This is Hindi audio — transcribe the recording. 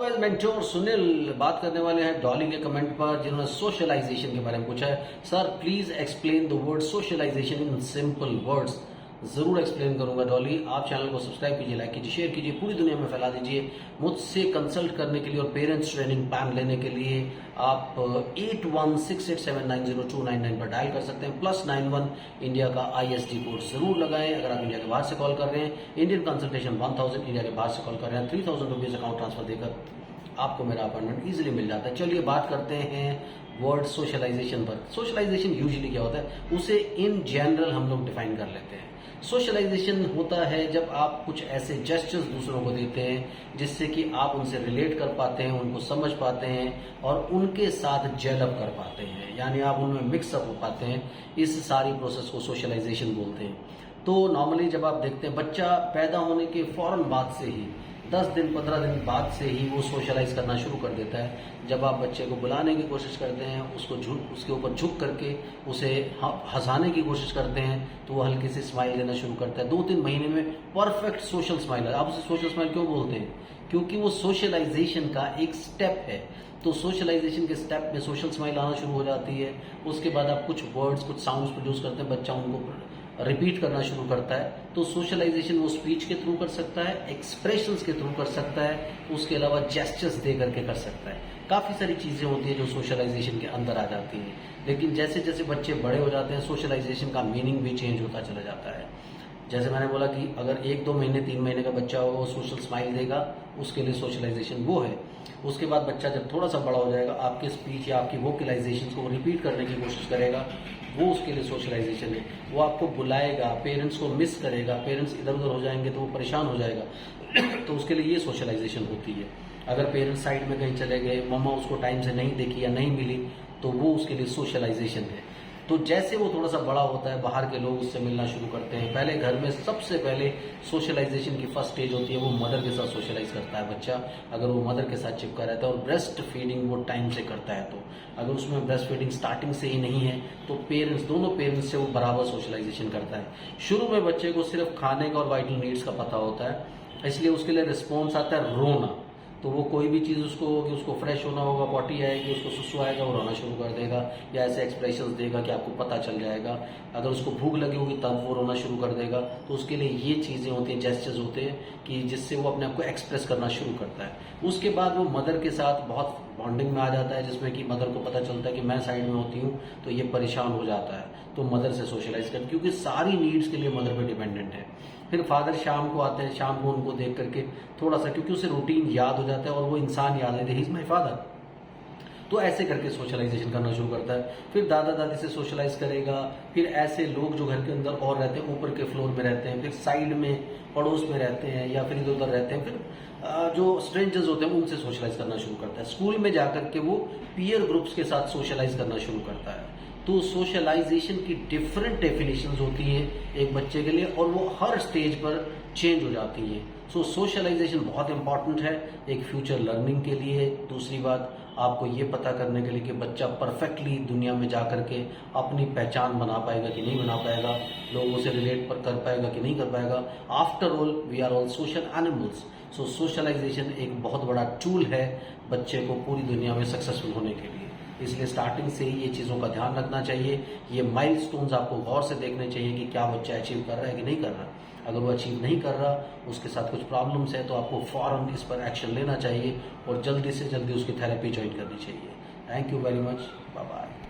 गाइस, मेंटोर सुनील बात करने वाले हैं डॉली के कमेंट पर, जिन्होंने सोशलाइजेशन के बारे में पूछा है। Sir please explain the word socialisation in simple words. जरूर एक्सप्लेन करूंगा डॉली। आप चैनल को सब्सक्राइब कीजिए, लाइक कीजिए, शेयर कीजिए, पूरी दुनिया में फैला दीजिए। मुझसे कंसल्ट करने के लिए और पेरेंट्स ट्रेनिंग प्लान लेने के लिए आप 8168790299 पर डायल कर सकते हैं। +91 इंडिया का ISD कोड जरूर लगाएं। अगर आप इंडिया के बाहर से कॉल कर रहे हैं, इंडियन कंसल्टेशन 1000, इंडिया के बाहर से कॉल कर रहे हैं 3000 रुपीज अकाउंट ट्रांसफर देकर आपको मेरा अपॉइंटमेंट इजीली मिल जाता है। चलिए बात करते हैं वर्ड सोशलाइजेशन पर। सोशलाइजेशन यूजुअली क्या होता है, उसे इन जनरल हम लोग डिफाइन कर लेते हैं। सोशलाइजेशन होता है जब आप कुछ ऐसे जेस्चर्स दूसरों को देते हैं जिससे कि आप उनसे रिलेट कर पाते हैं, उनको समझ पाते हैं और उनके साथ जेल अप कर पाते हैं, यानी आप उनमें मिक्सअप हो पाते हैं। इस सारी प्रोसेस को सोशलाइजेशन बोलते हैं। तो नॉर्मली जब आप देखते हैं, बच्चा पैदा होने के फौरन बाद से ही 10 दिन 15 दिन बाद से ही वो सोशलाइज करना शुरू कर देता है। जब आप बच्चे को बुलाने की कोशिश करते हैं, उसके ऊपर झुक करके उसे हंसाने की कोशिश करते हैं, तो वो हल्की सी स्माइल देना शुरू करता है। 2-3 महीने में परफेक्ट सोशल स्माइल है। आप उसे सोशल स्माइल क्यों बोलते हैं? क्योंकि वो सोशलाइजेशन का एक स्टेप है। तो सोशलाइजेशन के स्टेप में सोशल स्माइल आना शुरू हो जाती है। उसके बाद आप कुछ वर्ड्स, कुछ साउंड्स प्रोड्यूस करते हैं, बच्चा उनको रिपीट करना शुरू करता है। तो सोशलाइजेशन वो स्पीच के थ्रू कर सकता है, एक्सप्रेशंस के थ्रू कर सकता है, उसके अलावा जेस्चर्स दे करके कर सकता है। काफी सारी चीजें होती है जो सोशलाइजेशन के अंदर आ जाती हैं। लेकिन जैसे जैसे बच्चे बड़े हो जाते हैं, सोशलाइजेशन का मीनिंग भी चेंज होता चला जाता है। जैसे मैंने बोला कि अगर 1-2 महीने 3 महीने का बच्चा होगा, वो सोशल स्माइल देगा, उसके लिए सोशलाइजेशन वो है। उसके बाद बच्चा जब थोड़ा सा बड़ा हो जाएगा, आपके स्पीच या आपकी वोकलाइजेशन को रिपीट करने की कोशिश करेगा, वो उसके लिए सोशलाइजेशन है। वो आपको बुलाएगा, पेरेंट्स को मिस करेगा, पेरेंट्स इधर उधर हो जाएंगे तो वो परेशान हो जाएगा तो उसके लिए ये सोशलाइजेशन होती है। अगर पेरेंट्स साइड में कहीं चले गए, मम्मा उसको टाइम से नहीं देखी या नहीं मिली, तो वो उसके लिए सोशलाइजेशन है। तो जैसे वो थोड़ा सा बड़ा होता है, बाहर के लोग उससे मिलना शुरू करते हैं। पहले घर में सबसे पहले सोशलाइजेशन की फर्स्ट स्टेज होती है, वो मदर के साथ सोशलाइज करता है बच्चा। अगर वो मदर के साथ चिपका रहता है और ब्रेस्ट फीडिंग वो टाइम से करता है, तो अगर उसमें ब्रेस्ट फीडिंग स्टार्टिंग से ही नहीं है, तो दोनों पेरेंट्स से वो बराबर सोशलाइजेशन करता है। शुरू में बच्चे को सिर्फ खाने का और वाइटल नीड्स का पता होता है, इसलिए उसके लिए रिस्पॉन्स आता है रोना। तो वो कोई भी चीज उसको फ्रेश होना होगा, पॉटी आएगी, उसको सुसु आएगा, वो रोना शुरू कर देगा या ऐसे एक्सप्रेशंस देगा कि आपको पता चल जाएगा। अगर उसको भूख लगी होगी तब वो रोना शुरू कर देगा। तो उसके लिए ये चीजें होती हैं, जेस्चर्स होते हैं कि जिससे वो अपने आप को एक्सप्रेस करना शुरू करता है। उसके बाद वो मदर के साथ बहुत बॉन्डिंग में आ जाता है, जिसमें कि मदर को पता चलता है कि मैं साइड में होती हूँ, तो ये परेशान हो जाता है, तो मदर से सोशलाइज करते, क्योंकि सारी नीड्स के लिए मदर पे डिपेंडेंट है। फिर फादर शाम को आते हैं, शाम को उनको देख करके थोड़ा सा, क्योंकि उसे रूटीन याद हो जाता है और वो इंसान याद है, ही इज माई फादर। तो ऐसे करके सोशलाइजेशन करना शुरू करता है। फिर दादा दादी से सोशलाइज करेगा। फिर ऐसे लोग जो घर के अंदर और रहते हैं, ऊपर के फ्लोर में रहते हैं, फिर साइड में पड़ोस में रहते हैं या फिर इधर उधर रहते हैं, फिर जो स्ट्रेंजर्स होते हैं उनसे सोशलाइज करना शुरू करता है। स्कूल में जाकर के वो पीयर ग्रुप्स के साथ सोशलाइज करना शुरू करता है। तो सोशलाइजेशन की डिफरेंट डेफिनेशंस होती हैं एक बच्चे के लिए, और वो हर स्टेज पर चेंज हो जाती हैं। सो सोशलाइजेशन बहुत इंपॉर्टेंट है एक फ्यूचर लर्निंग के लिए। दूसरी बात, आपको ये पता करने के लिए कि बच्चा परफेक्टली दुनिया में जा करके अपनी पहचान बना पाएगा कि नहीं बना पाएगा, लोगों से रिलेट कर पाएगा कि नहीं कर पाएगा। After all we are all social animals. So socialisation एक बहुत बड़ा टूल है बच्चे को पूरी दुनिया में सक्सेसफुल होने के लिए। इसलिए स्टार्टिंग से ही ये चीज़ों का ध्यान रखना चाहिए। ये माइलस्टोन्स आपको गौर से देखने चाहिए कि क्या बच्चा अचीव कर रहा है कि नहीं कर रहा। अगर वो अचीव नहीं कर रहा, उसके साथ कुछ प्रॉब्लम्स है, तो आपको फौरन इस पर एक्शन लेना चाहिए और जल्दी से जल्दी उसकी थेरेपी ज्वाइन करनी चाहिए। Thank you very much, bye bye.